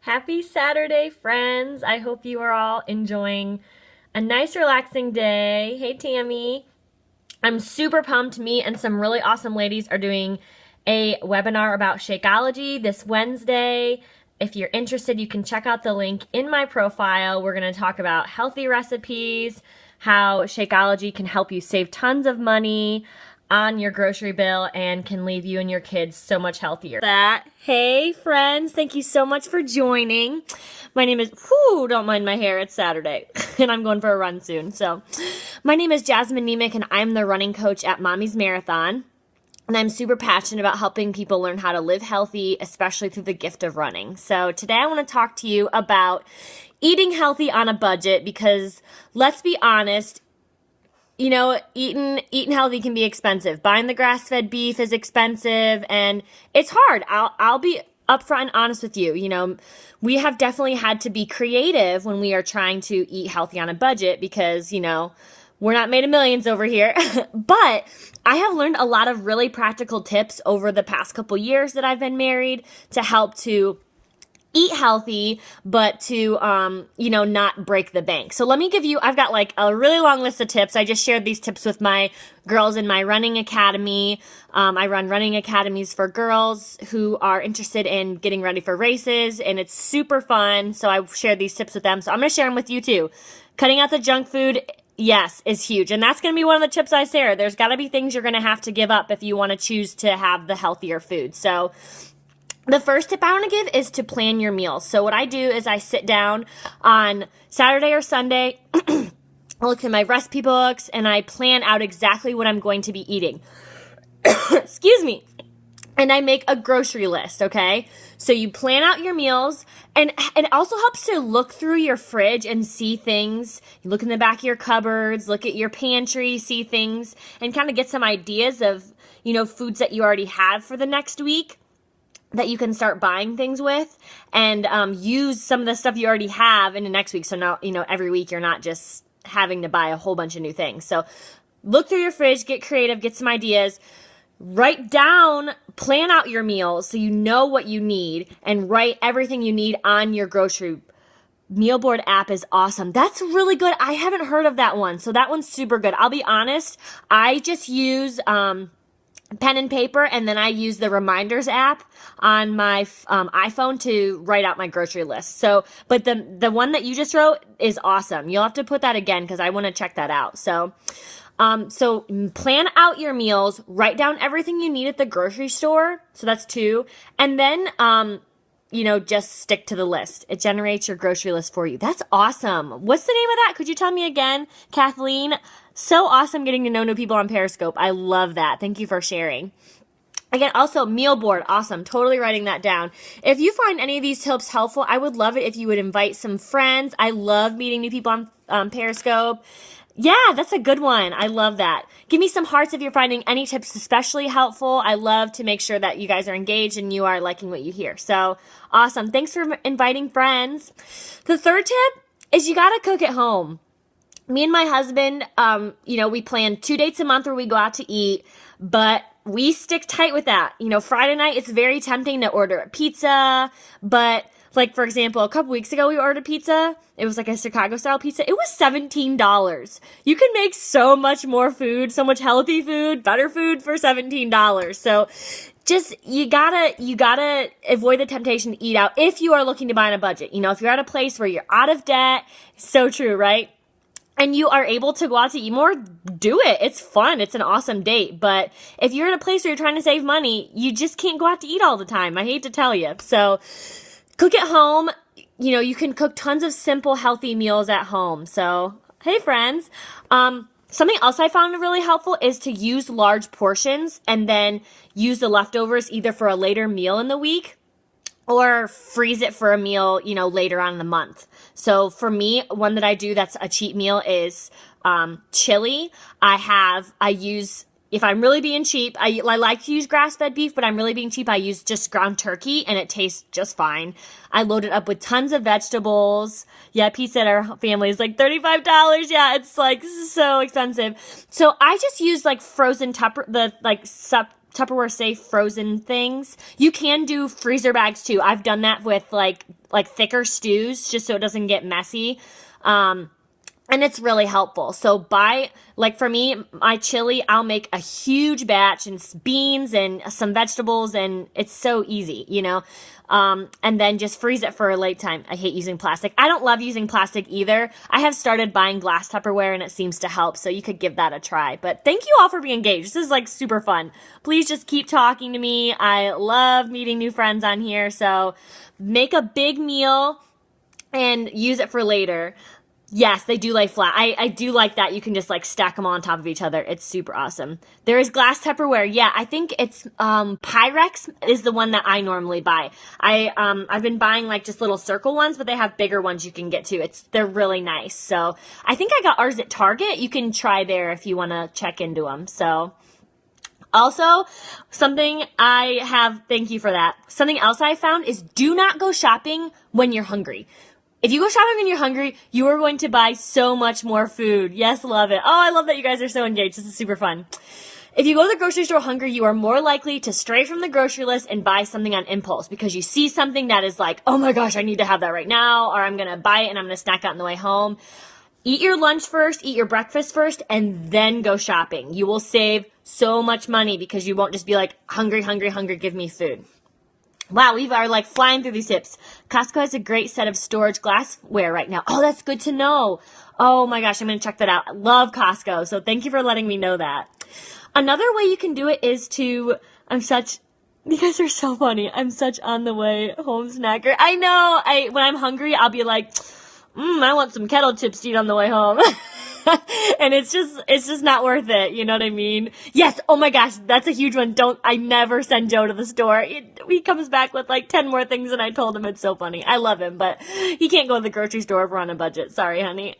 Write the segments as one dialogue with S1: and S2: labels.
S1: Happy Saturday, friends. I hope you are all enjoying a nice, relaxing day. Hey, Tammy. I'm super pumped. Me and some really awesome ladies are doing a webinar about Shakeology this Wednesday. If you're interested, you can check out the link in my profile. We're going to talk about healthy recipes, how Shakeology can help you save tons of money on your grocery bill and can leave you and your kids so much healthier. Hey friends, thank you so much for joining. My name is, don't mind my hair, it's Saturday and I'm going for a run soon. So my name is Jasmine Nemec and I'm the running coach at Mommy's Marathon. And I'm super passionate about helping people learn how to live healthy, especially through the gift of running. So today I want to talk to you about eating healthy on a budget because let's be honest, eating healthy can be expensive. Buying the grass-fed beef is expensive and it's hard. I'll be upfront and honest with you. We have definitely had to be creative when we are trying to eat healthy on a budget because, we're not made of millions over here. But I have learned a lot of really practical tips over the past couple years that I've been married to help to eat healthy, but to, not break the bank. So let me I've got like a really long list of tips. I just shared these tips with my girls in my running academy. I run running academies for girls who are interested in getting ready for races, and it's super fun. So I shared these tips with them. So I'm going to share them with you too. Cutting out the junk food, yes, is huge. And that's going to be one of the tips I share. There's got to be things you're going to have to give up if you want to choose to have the healthier food. So the first tip I want to give is to plan your meals. So what I do is I sit down on Saturday or Sunday, I look at my recipe books, and I plan out exactly what I'm going to be eating. Excuse me. And I make a grocery list, okay? So you plan out your meals, and it also helps to look through your fridge and see things. You look in the back of your cupboards, look at your pantry, see things, and kind of get some ideas of, foods that you already have for the next week that you can start buying things with, and use some of the stuff you already have in the next week. So now, every week you're not just having to buy a whole bunch of new things. So look through your fridge, get creative, get some ideas, write down, plan out your meals so you know what you need, and write everything you need on your grocery meal board app is awesome. That's really good. I haven't heard of that one. So that one's super good. I'll be honest, I just use pen and paper, and then I use the reminders app on my iPhone to write out my grocery list. So, but the one that you just wrote is awesome. You'll have to put that again because I want to check that out. So plan out your meals, write down everything you need at the grocery store. So that's 2. And then, just stick to the list. It generates your grocery list for you. That's awesome. What's the name of that? Could you tell me again, Kathleen? So awesome getting to know new people on Periscope. I love that. Thank you for sharing. Again, also meal board. Awesome. Totally writing that down. If you find any of these tips helpful, I would love it if you would invite some friends. I love meeting new people on Periscope. Yeah, that's a good one. I love that. Give me some hearts if you're finding any tips especially helpful. I love to make sure that you guys are engaged and you are liking what you hear. So awesome. Thanks for inviting friends. The third tip is you got to cook at home. Me and my husband, we plan 2 dates a month where we go out to eat, but we stick tight with that. Friday night, it's very tempting to order a pizza, but like, for example, a couple weeks ago, we ordered pizza. It was like a Chicago-style pizza. It was $17. You can make so much more food, so much healthy food, better food for $17. So just, you gotta avoid the temptation to eat out if you are looking to buy on a budget. If you're at a place where you're out of debt, so true, right? And you are able to go out to eat more, do it. It's fun. It's an awesome date. But if you're in a place where you're trying to save money, you just can't go out to eat all the time. I hate to tell you. So cook at home. You can cook tons of simple, healthy meals at home. So, hey friends. Something else I found really helpful is to use large portions and then use the leftovers either for a later meal in the week or freeze it for a meal, later on in the month. So for me, one that I do that's a cheat meal is chili. If I'm really being cheap, I like to use grass-fed beef, but I'm really being cheap. I use just ground turkey, and it tastes just fine. I load it up with tons of vegetables. Yeah, pizza at our family is like $35. Yeah, it's like so expensive. So I just use like frozen Tupperware safe frozen things. You can do freezer bags too. I've done that with like thicker stews just so it doesn't get messy. And it's really helpful. So like for me, my chili, I'll make a huge batch and beans and some vegetables, and it's so easy, and then just freeze it for a late time. I hate using plastic. I don't love using plastic either. I have started buying glass Tupperware and it seems to help. So you could give that a try. But thank you all for being engaged. This is like super fun. Please just keep talking to me. I love meeting new friends on here. So make a big meal and use it for later. Yes, they do lay flat. I do like that. You can just like stack them on top of each other. It's super awesome. There is glass Tupperware. Yeah, I think it's Pyrex is the one that I normally buy. I've been buying like just little circle ones, but they have bigger ones you can get to. They're really nice. So I think I got ours at Target. You can try there if you want to check into them. So also, thank you for that. Something else I found is do not go shopping when you're hungry. If you go shopping when you're hungry, you are going to buy so much more food. Yes, love it. Oh, I love that you guys are so engaged. This is super fun. If you go to the grocery store hungry, you are more likely to stray from the grocery list and buy something on impulse because you see something that is like, oh my gosh, I need to have that right now, or I'm going to buy it and I'm going to snack out on the way home. Eat your lunch first, eat your breakfast first, and then go shopping. You will save so much money because you won't just be like, hungry, hungry, hungry, give me food. Wow, we are like flying through these tips. Costco has a great set of storage glassware right now. Oh, that's good to know. Oh my gosh, I'm going to check that out. I love Costco, so thank you for letting me know that. Another way you can do it is you guys are so funny. I'm such on the way home snacker. I know, when I'm hungry, I'll be like, I want some kettle chips to eat on the way home. And it's just not worth it. You know what I mean? Yes. Oh my gosh. That's a huge one. I never send Joe to the store. He comes back with like 10 more things than I told him. It's so funny. I love him, but he can't go to the grocery store if we're on a budget. Sorry, honey.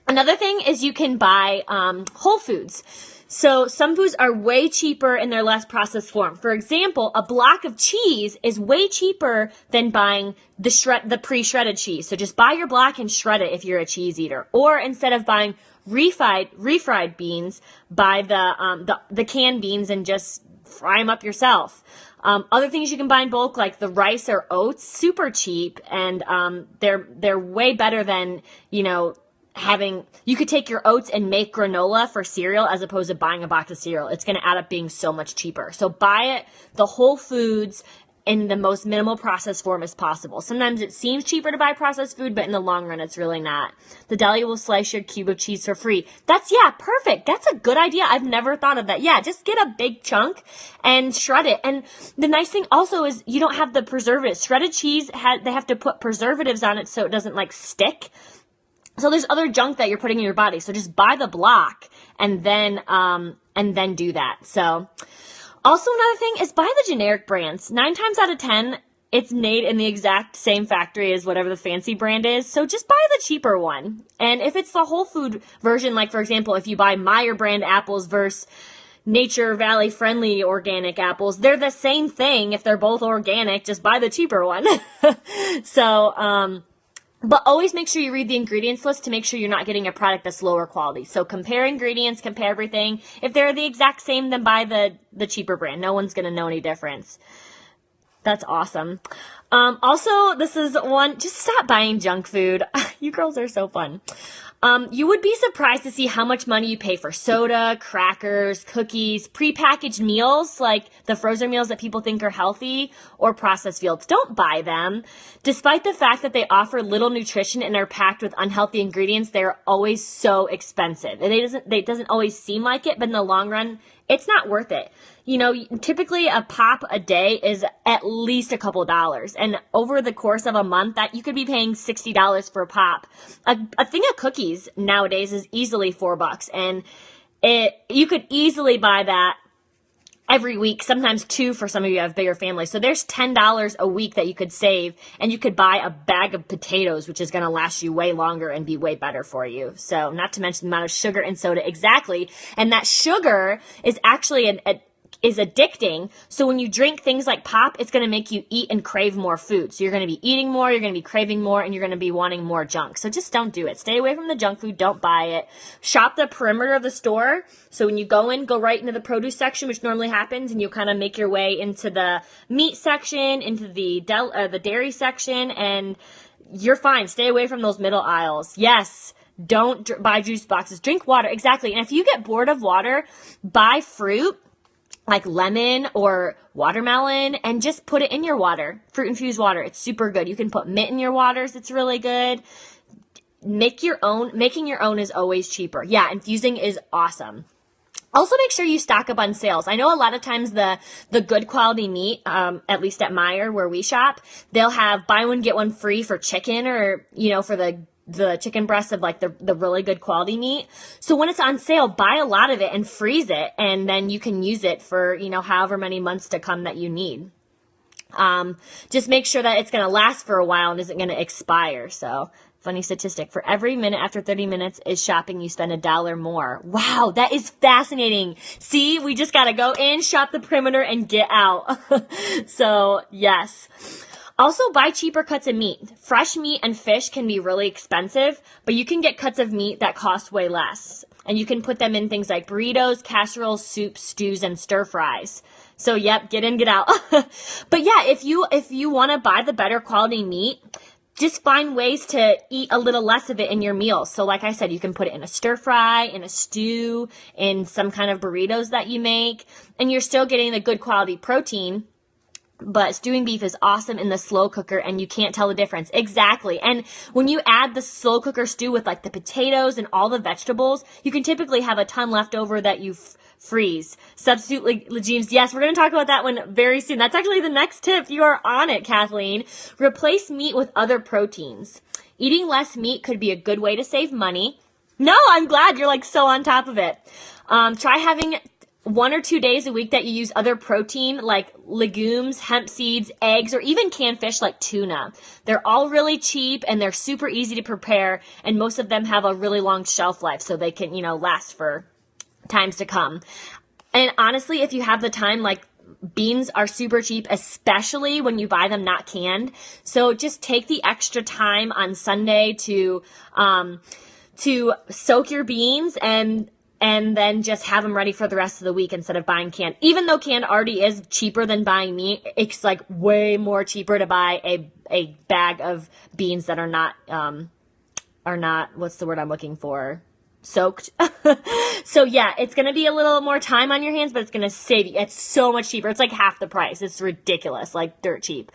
S1: Another thing is you can buy, Whole Foods. So some foods are way cheaper in their less processed form. For example, a block of cheese is way cheaper than buying the pre-shredded cheese. So just buy your block and shred it if you're a cheese eater. Or instead of buying refried beans, buy the canned beans and just fry them up yourself. Other things you can buy in bulk, like the rice or oats, super cheap, and they're way better than, you could take your oats and make granola for cereal as opposed to buying a box of cereal. It's going to add up being so much cheaper. So buy the Whole Foods in the most minimal processed form as possible. Sometimes it seems cheaper to buy processed food, but in the long run, it's really not. The deli will slice your cube of cheese for free. Perfect. That's a good idea. I've never thought of that. Yeah, just get a big chunk and shred it. And the nice thing also is you don't have the preservatives. Shredded cheese, they have to put preservatives on it so it doesn't like stick. So there's other junk that you're putting in your body. So just buy the block and then do that. So also another thing is buy the generic brands. 9 times out of 10, it's made in the exact same factory as whatever the fancy brand is. So just buy the cheaper one. And if it's the whole food version, like for example, if you buy Meyer brand apples versus Nature Valley friendly organic apples, they're the same thing. If they're both organic, just buy the cheaper one. But always make sure you read the ingredients list to make sure you're not getting a product that's lower quality. So compare ingredients, compare everything. If they're the exact same, then buy the cheaper brand. No one's going to know any difference. That's awesome. Also, this is one, just stop buying junk food. You girls are so fun. You would be surprised to see how much money you pay for soda, crackers, cookies, prepackaged meals, like the frozen meals that people think are healthy, or processed foods. Don't buy them. Despite the fact that they offer little nutrition and are packed with unhealthy ingredients, they're always so expensive. And it doesn't always seem like it, but in the long run, it's not worth it. Typically a pop a day is at least a couple dollars. And over the course of a month, that you could be paying $60 for a pop. A thing of cookies nowadays is easily $4. And you could easily buy that every week, sometimes 2 for some of you have bigger families. So there's $10 a week that you could save, and you could buy a bag of potatoes, which is going to last you way longer and be way better for you. So not to mention the amount of sugar and soda exactly. And that sugar is actually a is addicting. So when you drink things like pop, it's going to make you eat and crave more food. So you're going to be eating more, you're going to be craving more, and you're going to be wanting more junk. So just don't do it. Stay away from the junk food. Don't buy it. Shop the perimeter of the store. So when you go in, go right into the produce section, which normally happens, and you kind of make your way into the meat section, into the dairy section, and you're fine. Stay away from those middle aisles. Yes. Don't buy juice boxes. Drink water. Exactly. And if you get bored of water, buy fruit like lemon or watermelon and just put it in your water. Fruit infused water. It's super good. You can put mint in your waters. It's really good. Making your own is always cheaper. Yeah, infusing is awesome. Also, make sure you stock up on sales. I know a lot of times the good quality meat, at least at Meijer where we shop, they'll have buy one, get one free for chicken or, for the chicken breasts of like the really good quality meat. So when it's on sale, buy a lot of it and freeze it. And then you can use it for, however many months to come that you need. Just make sure that it's going to last for a while and isn't going to expire. So funny statistic, for every minute after 30 minutes is shopping, you spend $1 more. Wow, that is fascinating. See, we just got to go in, shop the perimeter, and get out. So yes. Also, buy cheaper cuts of meat. Fresh meat and fish can be really expensive, but you can get cuts of meat that cost way less. And you can put them in things like burritos, casseroles, soups, stews, and stir fries. So yep, get in, get out. But yeah, if you want to buy the better quality meat, just find ways to eat a little less of it in your meals. So like I said, you can put it in a stir fry, in a stew, in some kind of burritos that you make, and you're still getting the good quality protein. But stewing beef is awesome in the slow cooker, and you can't tell the difference. Exactly. And when you add the slow cooker stew with like the potatoes and all the vegetables, you can typically have a ton left over that you freeze. Substitute legumes. Yes, we're going to talk about that one very soon. That's actually the next tip. You are on it, Kathleen. Replace meat with other proteins. Eating less meat could be a good way to save money. No, I'm glad you're like so on top of it. Try having 1 or 2 days a week that you use other protein like legumes, hemp seeds, eggs, or even canned fish like tuna. They're all really cheap and they're super easy to prepare, and most of them have a really long shelf life so they can, last for times to come. And honestly, if you have the time, like beans are super cheap, especially when you buy them not canned. So just take the extra time on Sunday to soak your beans and then just have them ready for the rest of the week instead of buying canned. Even though canned already is cheaper than buying meat, it's like way more cheaper to buy a bag of beans that are not, what's the word I'm looking for? Soaked. So yeah, it's going to be a little more time on your hands, but it's going to save you. It's so much cheaper. It's like half the price. It's ridiculous, like dirt cheap.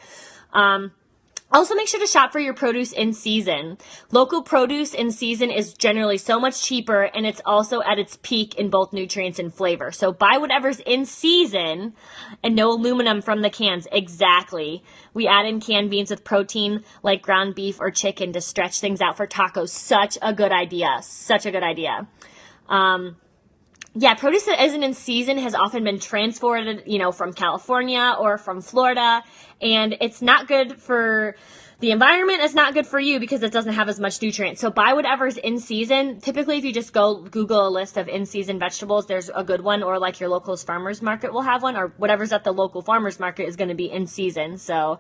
S1: Also, make sure to shop for your produce in season. Local produce in season is generally so much cheaper, and it's also at its peak in both nutrients and flavor. So buy whatever's in season and no aluminum from the cans. Exactly. We add in canned beans with protein like ground beef or chicken to stretch things out for tacos. Such a good idea. Such a good idea. Yeah, produce that isn't in season has often been transported, from California or from Florida, and it's not good for the environment. It's not good for you because it doesn't have as much nutrients. So buy whatever's in season. Typically, if you just go Google a list of in-season vegetables, there's a good one, or like your local farmer's market will have one, or whatever's at the local farmer's market is going to be in season. So,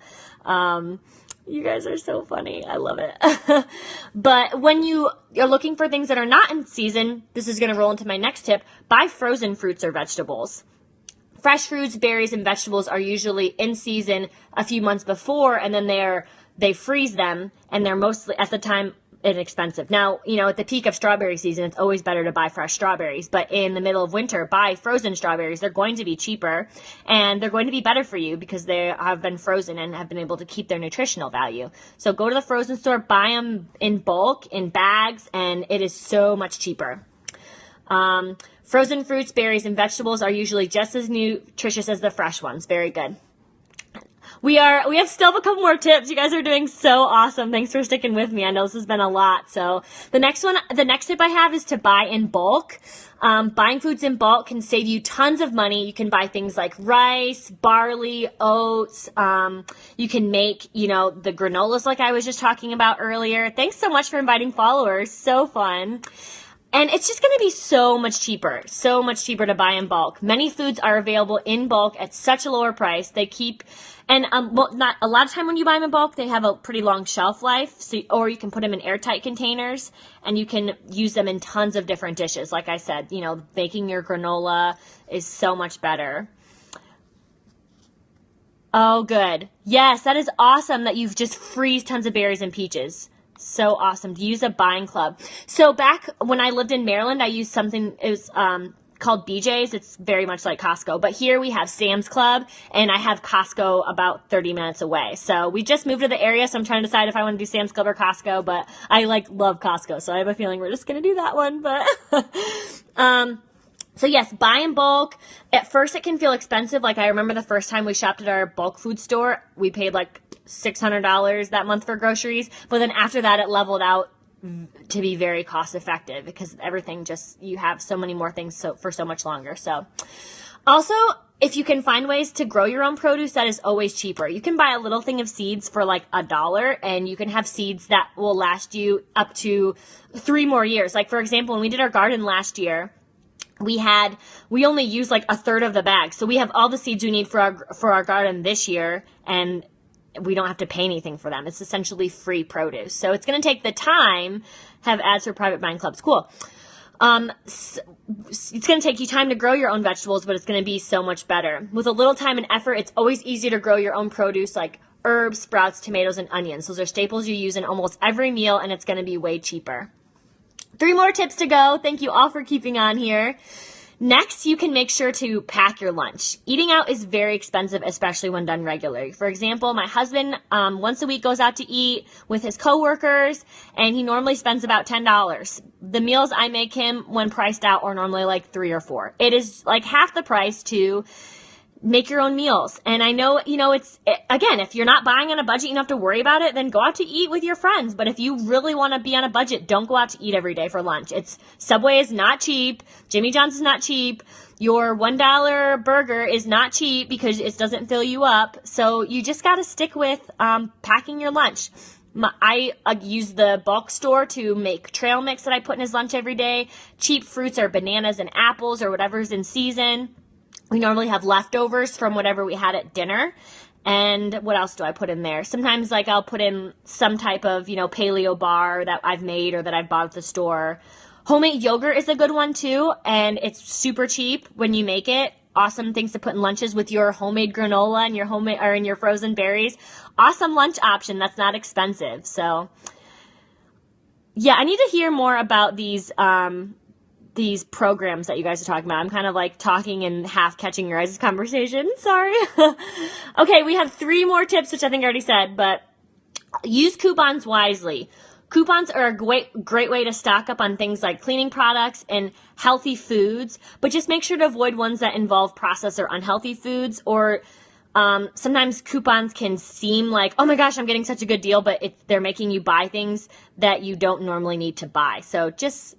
S1: you guys are so funny. I love it. But when you are looking for things that are not in season, this is going to roll into my next tip, buy frozen fruits or vegetables. Fresh fruits, berries, and vegetables are usually in season a few months before, and then they freeze them, and they're mostly, at the time, inexpensive. Now, at the peak of strawberry season, it's always better to buy fresh strawberries, but in the middle of winter, buy frozen strawberries. They're going to be cheaper, and they're going to be better for you because they have been frozen and have been able to keep their nutritional value. So go to the frozen store, buy them in bulk, in bags, and it is so much cheaper. Frozen fruits, berries, and vegetables are usually just as nutritious as the fresh ones. Very good. We have still a couple more tips. You guys are doing so awesome. Thanks for sticking with me. I know this has been a lot. So the next tip I have is to buy in bulk. Buying foods in bulk can save you tons of money. You can buy things like rice, barley, oats. You can make, the granolas like I was just talking about earlier. Thanks so much for inviting followers. So fun. And it's just going to be so much cheaper to buy in bulk. Many foods are available in bulk at such a lower price. They keep, and not a lot of time when you buy them in bulk, they have a pretty long shelf life. So, or you can put them in airtight containers, and you can use them in tons of different dishes. Like I said, baking your granola is so much better. Oh, good. Yes, that is awesome that you've just freeze tons of berries and peaches. So awesome to use a buying club. So back when I lived in Maryland, I used something, it was called BJ's. It's very much like Costco, but here we have Sam's Club, and I have Costco about 30 minutes away. So we just moved to the area, so I'm trying to decide if I want to do Sam's Club or Costco, but I love Costco, so I have a feeling we're just going to do that one. But so yes, buy in bulk. At first it can feel expensive. Like I remember the first time we shopped at our bulk food store, we paid like $600 that month for groceries. But then after that, it leveled out to be very cost effective because everything you have so many more things for so much longer. So also, if you can find ways to grow your own produce, that is always cheaper. You can buy a little thing of seeds for like $1, and you can have seeds that will last you up to 3 more years. Like for example, when we did our garden last year, we only used like a third of the bag. So we have all the seeds we need for our garden this year, and we don't have to pay anything for them. It's essentially free produce. So it's going to take the time, have ads for private buying clubs. Cool. It's going to take you time to grow your own vegetables, but it's going to be so much better. With a little time and effort, it's always easier to grow your own produce like herbs, sprouts, tomatoes, and onions. Those are staples you use in almost every meal, and it's going to be way cheaper. 3 more tips to go. Thank you all for keeping on here. Next, you can make sure to pack your lunch. Eating out is very expensive, especially when done regularly. For example, my husband once a week goes out to eat with his coworkers, and he normally spends about $10. The meals I make him when priced out are normally like 3 or 4. It is like half the price to make your own meals. And I know, again, if you're not buying on a budget, you don't have to worry about it, then go out to eat with your friends. But if you really want to be on a budget, don't go out to eat every day for lunch. Subway is not cheap. Jimmy John's is not cheap. Your $1 burger is not cheap because it doesn't fill you up. So you just got to stick with packing your lunch. I use the bulk store to make trail mix that I put in his lunch every day. Cheap fruits are bananas and apples or whatever's in season. We normally have leftovers from whatever we had at dinner. And what else do I put in there? Sometimes I'll put in some type of, paleo bar that I've made or that I've bought at the store. Homemade yogurt is a good one too. And it's super cheap when you make it. Awesome things to put in lunches with your homemade granola and your frozen berries. Awesome lunch option that's not expensive. So yeah, I need to hear more about these programs that you guys are talking about. I'm kind of like talking and half catching your guys' conversation. Sorry. Okay, we have 3 more tips, which I think I already said, but use coupons wisely. Coupons are a great way to stock up on things like cleaning products and healthy foods, but just make sure to avoid ones that involve processed or unhealthy foods, or sometimes coupons can seem like, oh my gosh, I'm getting such a good deal, but they're making you buy things that you don't normally need to buy. So just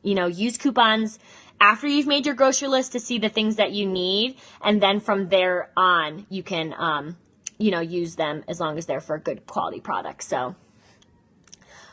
S1: use coupons after you've made your grocery list to see the things that you need. And then from there on, you can, use them as long as they're for good quality products. So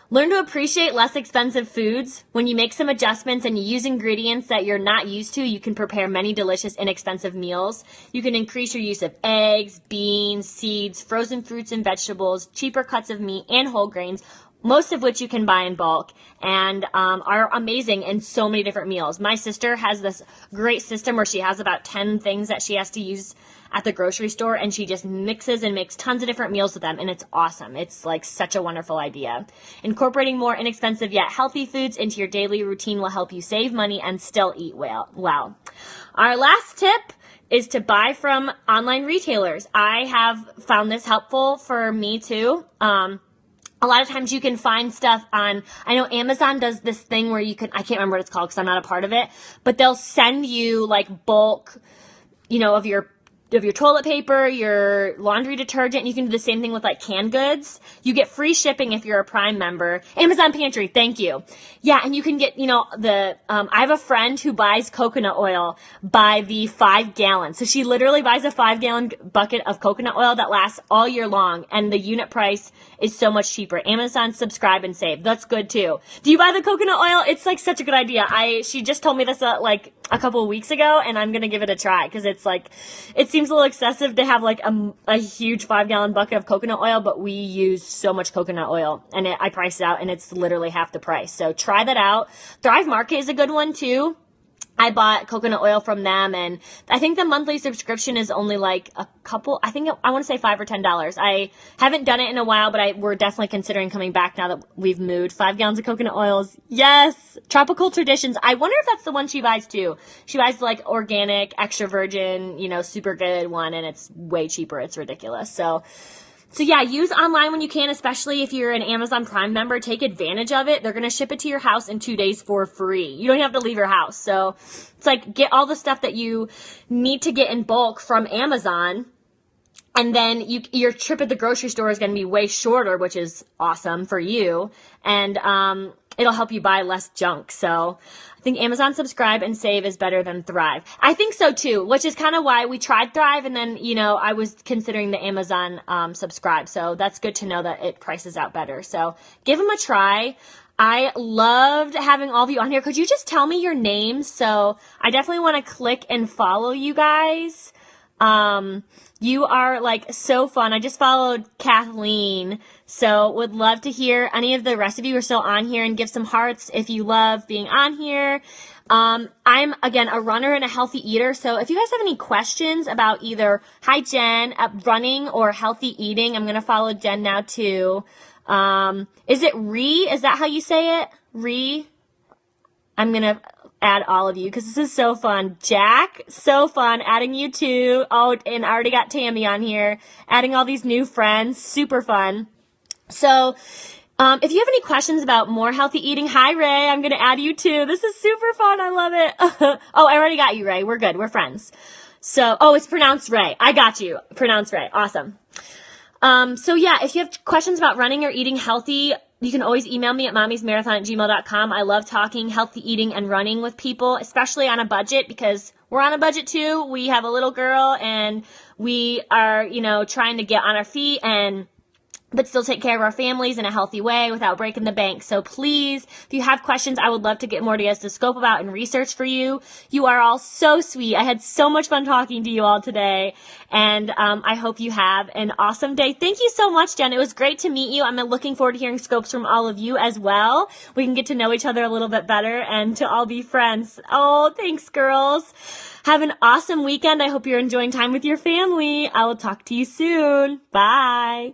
S1: learn to appreciate less expensive foods. When you make some adjustments and you use ingredients that you're not used to, you can prepare many delicious, inexpensive meals. You can increase your use of eggs, beans, seeds, frozen fruits and vegetables, cheaper cuts of meat, and whole grains, most of which you can buy in bulk and are amazing in so many different meals. My sister has this great system where she has about 10 things that she has to use at the grocery store, and she just mixes and makes tons of different meals with them, and it's awesome. It's like such a wonderful idea. Incorporating more inexpensive yet healthy foods into your daily routine will help you save money and still eat well. Our last tip is to buy from online retailers. I have found this helpful for me too. A lot of times you can find stuff I know Amazon does this thing where I can't remember what it's called because I'm not a part of it, but they'll send you like bulk, of your of your toilet paper, your laundry detergent. You can do the same thing with like canned goods. You get free shipping if you're a Prime member. Amazon Pantry, thank you. Yeah, and you can get, I have a friend who buys coconut oil by the 5 gallons. So she literally buys a 5-gallon bucket of coconut oil that lasts all year long, and the unit price is so much cheaper. Amazon Subscribe and Save. That's good too. Do you buy the coconut oil? It's like such a good idea. She just told me this like a couple of weeks ago, and I'm gonna give it a try because it's like, it seems a little excessive to have like a huge 5-gallon bucket of coconut oil, but we use so much coconut oil, and I priced it out, and it's literally half the price. So try that out. Thrive Market is a good one too. I bought coconut oil from them, and I think the monthly subscription is only like I want to say $5 or $10. I haven't done it in a while, but we're definitely considering coming back now that we've moved. 5 gallons of coconut oils. Yes. Tropical Traditions. I wonder if that's the one she buys too. She buys like organic, extra virgin, super good one, and it's way cheaper. It's ridiculous. So yeah, use online when you can, especially if you're an Amazon Prime member. Take advantage of it. They're going to ship it to your house in 2 days for free. You don't have to leave your house. So it's like, get all the stuff that you need to get in bulk from Amazon. And then your trip at the grocery store is going to be way shorter, which is awesome for you. And it'll help you buy less junk. So I think Amazon Subscribe and Save is better than Thrive. I think so too, which is kind of why we tried Thrive, and then, I was considering the Amazon Subscribe. So that's good to know that it prices out better. So give them a try. I loved having all of you on here. Could you just tell me your names? So I definitely want to click and follow you guys. You are like so fun. I just followed Kathleen, so would love to hear any of the rest of you are still on here, and give some hearts if you love being on here. I'm, again, a runner and a healthy eater, so if you guys have any questions about either, hi Jen, running or healthy eating, I'm going to follow Jen now too. Is it Ree? Is that how you say it? Ree? I'm going to add all of you because this is so fun. Jack, so fun adding you too. Oh, and I already got Tammy on here. Adding all these new friends, super fun. So if you have any questions about more healthy eating, hi Ray, I'm going to add you too. This is super fun. I love it. Oh, I already got you, Ray. We're good. We're friends. So, it's pronounced Ray. I got you. Pronounced Ray. Awesome. So yeah, if you have questions about running or eating healthy, you can always email me at mommysmarathon@gmail.com. I love talking healthy eating and running with people, especially on a budget, because we're on a budget too. We have a little girl, and we are, trying to get on our feet but still take care of our families in a healthy way without breaking the bank. So please, if you have questions, I would love to get more to scope about and research for you. You are all so sweet. I had so much fun talking to you all today, and I hope you have an awesome day. Thank you so much, Jen. It was great to meet you. I'm looking forward to hearing scopes from all of you as well. We can get to know each other a little bit better and to all be friends. Oh, thanks, girls. Have an awesome weekend. I hope you're enjoying time with your family. I will talk to you soon. Bye.